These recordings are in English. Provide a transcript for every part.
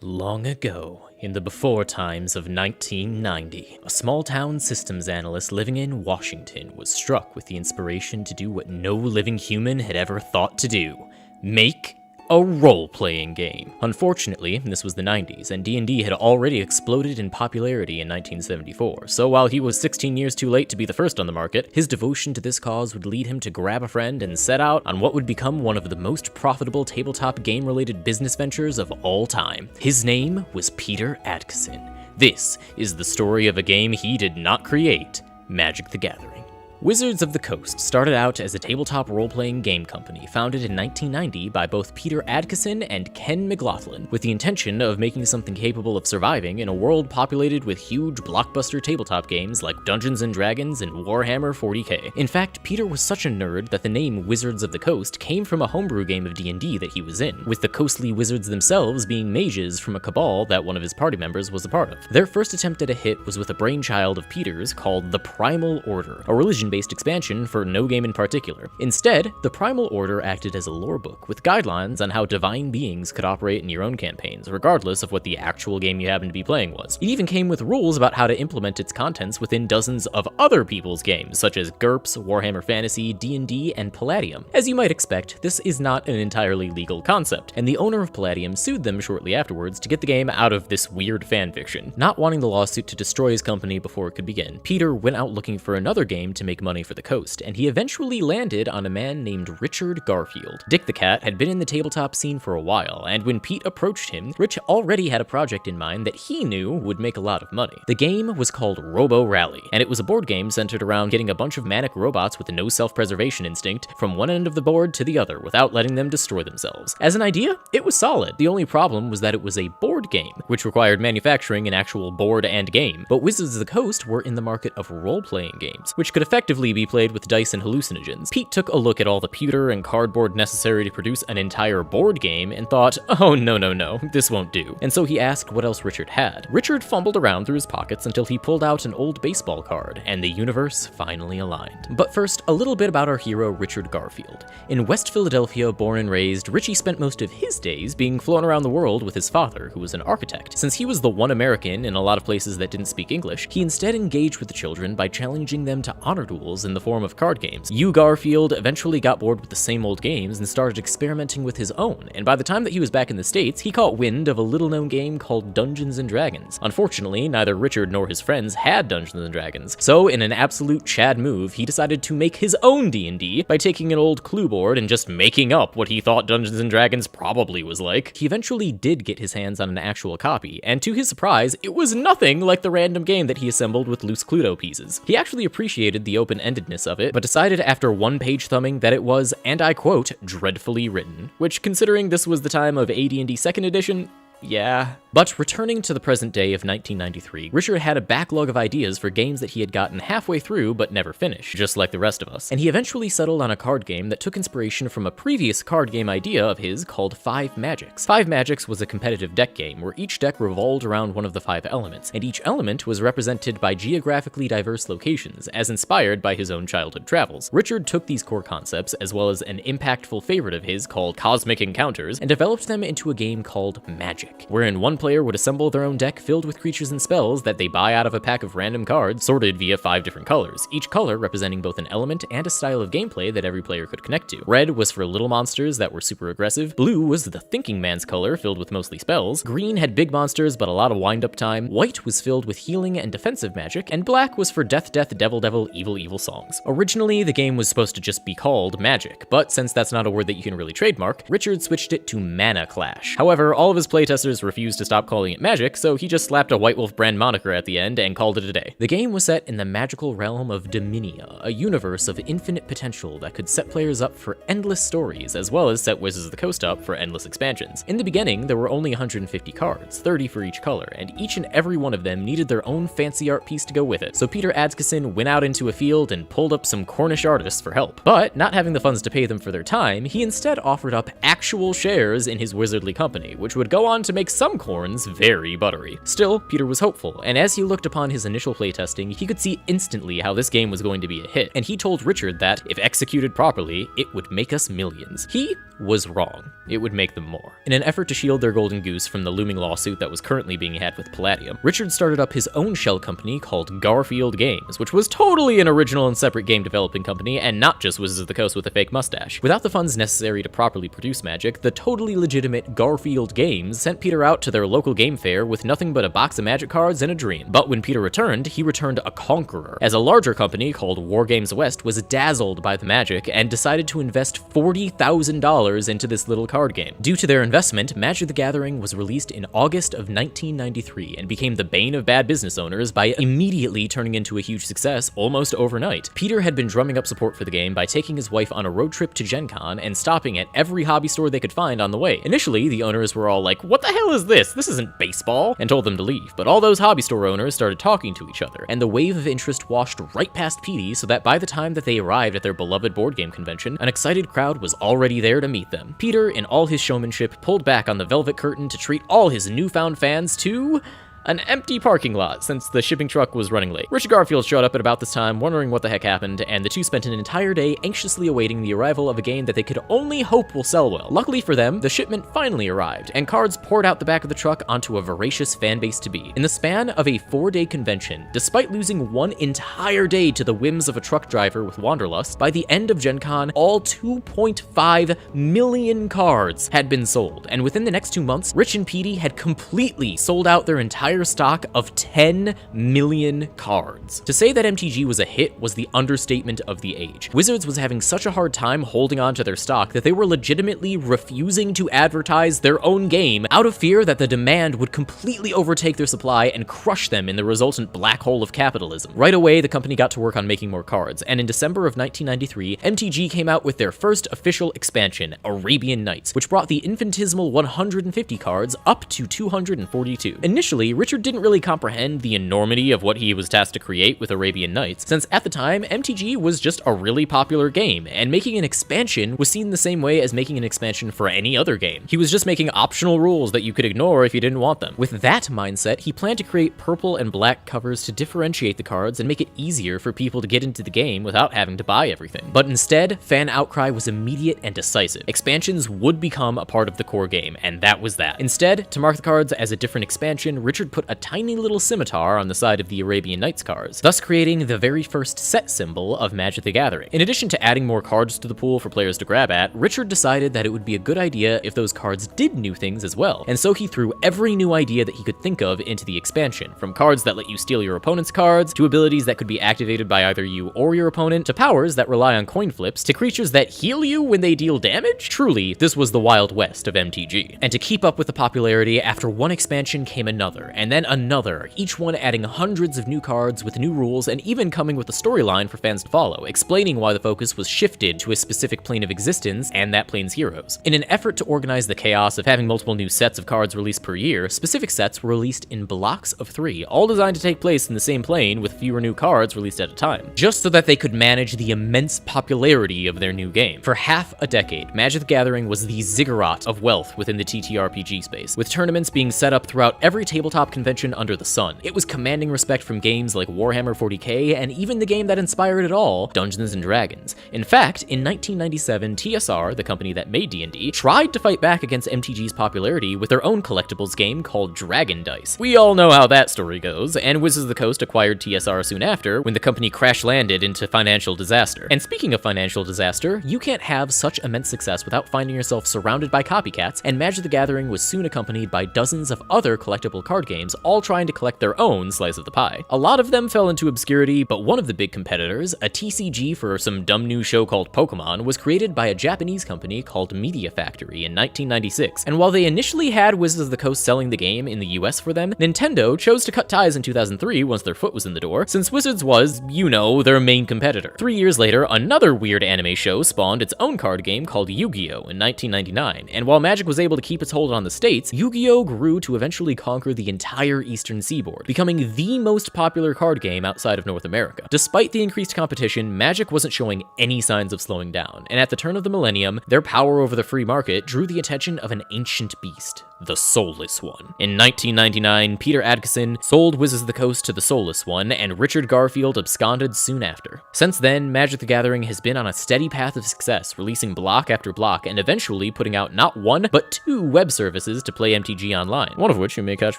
Long ago, in the before times of 1990, a small-town systems analyst living in Washington was struck with the inspiration to do what no living human had ever thought to do: make a role-playing game. Unfortunately, this was the 90s, and D&D had already exploded in popularity in 1974, so while he was 16 years too late to be the first on the market, his devotion to this cause would lead him to grab a friend and set out on what would become one of the most profitable tabletop game-related business ventures of all time. His name was Peter Adkison. This is the story of a game he did not create: Magic the Gathering. Wizards of the Coast started out as a tabletop role-playing game company founded in 1990 by both Peter Adkison and Ken McLaughlin, with the intention of making something capable of surviving in a world populated with huge blockbuster tabletop games like Dungeons & Dragons and Warhammer 40k. In fact, Peter was such a nerd that the name Wizards of the Coast came from a homebrew game of D&D that he was in, with the Coastly Wizards themselves being mages from a cabal that one of his party members was a part of. Their first attempt at a hit was with a brainchild of Peter's called the Primal Order, a religion-based expansion for no game in particular. Instead, the Primal Order acted as a lore book with guidelines on how divine beings could operate in your own campaigns, regardless of what the actual game you happened to be playing was. It even came with rules about how to implement its contents within dozens of other people's games, such as GURPS, Warhammer Fantasy, D&D, and Palladium. As you might expect, this is not an entirely legal concept, and the owner of Palladium sued them shortly afterwards to get the game out of this weird fanfiction. Not wanting the lawsuit to destroy his company before it could begin, Peter went out looking for another game to make money for the coast, and he eventually landed on a man named Richard Garfield. Dick the Cat had been in the tabletop scene for a while, and when Pete approached him, Rich already had a project in mind that he knew would make a lot of money. The game was called Robo Rally, and it was a board game centered around getting a bunch of manic robots with no self-preservation instinct from one end of the board to the other without letting them destroy themselves. As an idea, it was solid. The only problem was that it was a board game, which required manufacturing an actual board and game, but Wizards of the Coast were in the market of role-playing games, which could effectively be played with dice and hallucinogens. Pete took a look at all the pewter and cardboard necessary to produce an entire board game and thought, oh no, this won't do. And so he asked what else Richard had. Richard fumbled around through his pockets until he pulled out an old baseball card, and the universe finally aligned. But first, a little bit about our hero Richard Garfield. In West Philadelphia, born and raised, Richie spent most of his days being flown around the world with his father, who was an architect. Since he was the one American in a lot of places that didn't speak English, he instead engaged with the children by challenging them to honor duels in the form of card games. Garfield eventually got bored with the same old games and started experimenting with his own, and by the time that he was back in the States, he caught wind of a little-known game called Dungeons & Dragons. Unfortunately, neither Richard nor his friends had Dungeons & Dragons, so in an absolute Chad move, he decided to make his own D&D by taking an old clue board and just making up what he thought Dungeons & Dragons probably was like. He eventually did get his hands on an actual copy, and to his surprise, it was nothing like the random game that he assembled with loose Cluedo pieces. He actually appreciated the open-endedness of it, but decided after one-page thumbing that it was, and I quote, dreadfully written, which, considering this was the time of AD&D 2nd edition, yeah. But returning to the present day of 1993, Richard had a backlog of ideas for games that he had gotten halfway through but never finished, just like the rest of us, and he eventually settled on a card game that took inspiration from a previous card game idea of his called Five Magics. Five Magics was a competitive deck game where each deck revolved around one of the 5 elements, and each element was represented by geographically diverse locations, as inspired by his own childhood travels. Richard took these core concepts, as well as an impactful favorite of his called Cosmic Encounters, and developed them into a game called Magic, wherein one player would assemble their own deck filled with creatures and spells that they buy out of a pack of random cards sorted via 5 different colors, each color representing both an element and a style of gameplay that every player could connect to. Red was for little monsters that were super aggressive, blue was the thinking man's color filled with mostly spells, green had big monsters but a lot of wind-up time, white was filled with healing and defensive magic, and black was for death, devil, evil songs. Originally, the game was supposed to just be called Magic, but since that's not a word that you can really trademark, Richard switched it to Mana Clash. However, all of his playtesters refused to stop calling it Magic, so he just slapped a White Wolf brand moniker at the end and called it a day. The game was set in the magical realm of Dominia, a universe of infinite potential that could set players up for endless stories, as well as set Wizards of the Coast up for endless expansions. In the beginning, there were only 150 cards, 30 for each color, and each and every one of them needed their own fancy art piece to go with it, so Peter Adkison went out into a field and pulled up some Cornish artists for help. But, not having the funds to pay them for their time, he instead offered up actual shares in his wizardly company, which would go on to make some coin unicorns very buttery. Still, Peter was hopeful, and as he looked upon his initial playtesting, he could see instantly how this game was going to be a hit, and he told Richard that, if executed properly, it would make us millions. He was wrong. It would make them more. In an effort to shield their golden goose from the looming lawsuit that was currently being had with Palladium, Richard started up his own shell company called Garfield Games, which was totally an original and separate game developing company, and not just Wizards of the Coast with a fake mustache. Without the funds necessary to properly produce Magic, the totally legitimate Garfield Games sent Peter out to their local game fair with nothing but a box of Magic cards and a dream. But when Peter returned, he returned a conqueror, as a larger company called War Games West was dazzled by the Magic and decided to invest $40,000 into this little card game. Due to their investment, Magic the Gathering was released in August of 1993 and became the bane of bad business owners by immediately turning into a huge success almost overnight. Peter had been drumming up support for the game by taking his wife on a road trip to Gen Con and stopping at every hobby store they could find on the way. Initially, the owners were all like, "What the hell is this? This isn't baseball," and told them to leave. But all those hobby store owners started talking to each other, and the wave of interest washed right past Petey, so that by the time that they arrived at their beloved board game convention, an excited crowd was already there to meet them. Peter, in all his showmanship, pulled back on the velvet curtain to treat all his newfound fans to an empty parking lot, since the shipping truck was running late. Richard Garfield showed up at about this time, wondering what the heck happened, and the two spent an entire day anxiously awaiting the arrival of a game that they could only hope will sell well. Luckily for them, the shipment finally arrived, and cards poured out the back of the truck onto a voracious fanbase to be. In the span of a 4-day convention, despite losing one entire day to the whims of a truck driver with Wanderlust, by the end of Gen Con, all 2.5 million cards had been sold, and within the next 2 months, Rich and Petey had completely sold out their entire stock of 10 million cards. To say that MTG was a hit was the understatement of the age. Wizards was having such a hard time holding on to their stock that they were legitimately refusing to advertise their own game out of fear that the demand would completely overtake their supply and crush them in the resultant black hole of capitalism. Right away, the company got to work on making more cards, and in December of 1993, MTG came out with their first official expansion, Arabian Nights, which brought the infinitesimal 150 cards up to 242. Initially, Richard didn't really comprehend the enormity of what he was tasked to create with Arabian Nights, since at the time, MTG was just a really popular game, and making an expansion was seen the same way as making an expansion for any other game. He was just making optional rules that you could ignore if you didn't want them. With that mindset, he planned to create purple and black covers to differentiate the cards and make it easier for people to get into the game without having to buy everything. But instead, fan outcry was immediate and decisive. Expansions would become a part of the core game, and that was that. Instead, to mark the cards as a different expansion, Richard put a tiny little scimitar on the side of the Arabian Nights cards, thus creating the very first set symbol of Magic the Gathering. In addition to adding more cards to the pool for players to grab at, Richard decided that it would be a good idea if those cards did new things as well, and so he threw every new idea that he could think of into the expansion, from cards that let you steal your opponent's cards, to abilities that could be activated by either you or your opponent, to powers that rely on coin flips, to creatures that heal you when they deal damage. Truly, this was the Wild West of MTG. And to keep up with the popularity, after one expansion came another, and then another, each one adding hundreds of new cards with new rules and even coming with a storyline for fans to follow, explaining why the focus was shifted to a specific plane of existence and that plane's heroes. In an effort to organize the chaos of having multiple new sets of cards released per year, specific sets were released in blocks of 3, all designed to take place in the same plane with fewer new cards released at a time, just so that they could manage the immense popularity of their new game. For half a decade, Magic the Gathering was the ziggurat of wealth within the TTRPG space, with tournaments being set up throughout every tabletop convention under the sun. It was commanding respect from games like Warhammer 40k and even the game that inspired it all, Dungeons & Dragons. In fact, in 1997, TSR, the company that made D&D, tried to fight back against MTG's popularity with their own collectibles game called Dragon Dice. We all know how that story goes, and Wizards of the Coast acquired TSR soon after, when the company crash-landed into financial disaster. And speaking of financial disaster, you can't have such immense success without finding yourself surrounded by copycats, and Magic the Gathering was soon accompanied by dozens of other collectible card games, all trying to collect their own slice of the pie. A lot of them fell into obscurity, but one of the big competitors, a TCG for some dumb new show called Pokemon, was created by a Japanese company called Media Factory in 1996, and while they initially had Wizards of the Coast selling the game in the US for them, Nintendo chose to cut ties in 2003 once their foot was in the door, since Wizards was, you know, their main competitor. 3 years later, another weird anime show spawned its own card game called Yu-Gi-Oh! In 1999, and while Magic was able to keep its hold on the States, Yu-Gi-Oh! Grew to eventually conquer the entire Eastern Seaboard, becoming the most popular card game outside of North America. Despite the increased competition, Magic wasn't showing any signs of slowing down, and at the turn of the millennium, their power over the free market drew the attention of an ancient beast, the Soulless One. In 1999, Peter Adkison sold Wizards of the Coast to the Soulless One, and Richard Garfield absconded soon after. Since then, Magic the Gathering has been on a steady path of success, releasing block after block, and eventually putting out not one, but 2 web services to play MTG online, one of which you may catch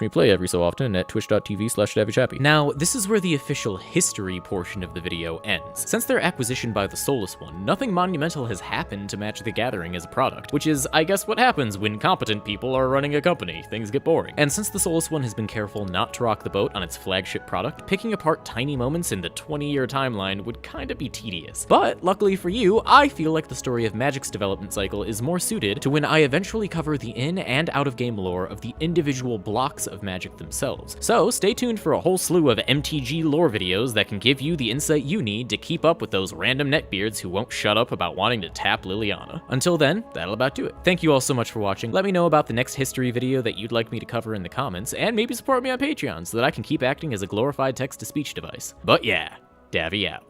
me play every so often at twitch.tv/DavyChappy. Now, this is where the official history portion of the video ends. Since their acquisition by the Soulless One, nothing monumental has happened to Magic the Gathering as a product, which is, I guess, what happens when competent people are running a company. Things get boring. And since the Soulless One has been careful not to rock the boat on its flagship product, picking apart tiny moments in the 20-year timeline would kinda be tedious. But luckily for you, I feel like the story of Magic's development cycle is more suited to when I eventually cover the in and out of game lore of the individual blocks of Magic themselves. So stay tuned for a whole slew of MTG lore videos that can give you the insight you need to keep up with those random neckbeards who won't shut up about wanting to tap Liliana. Until then, that'll about do it. Thank you all so much for watching. Let me know about the next history video that you'd like me to cover in the comments, and maybe support me on Patreon so that I can keep acting as a glorified text-to-speech device. But yeah, Davy out.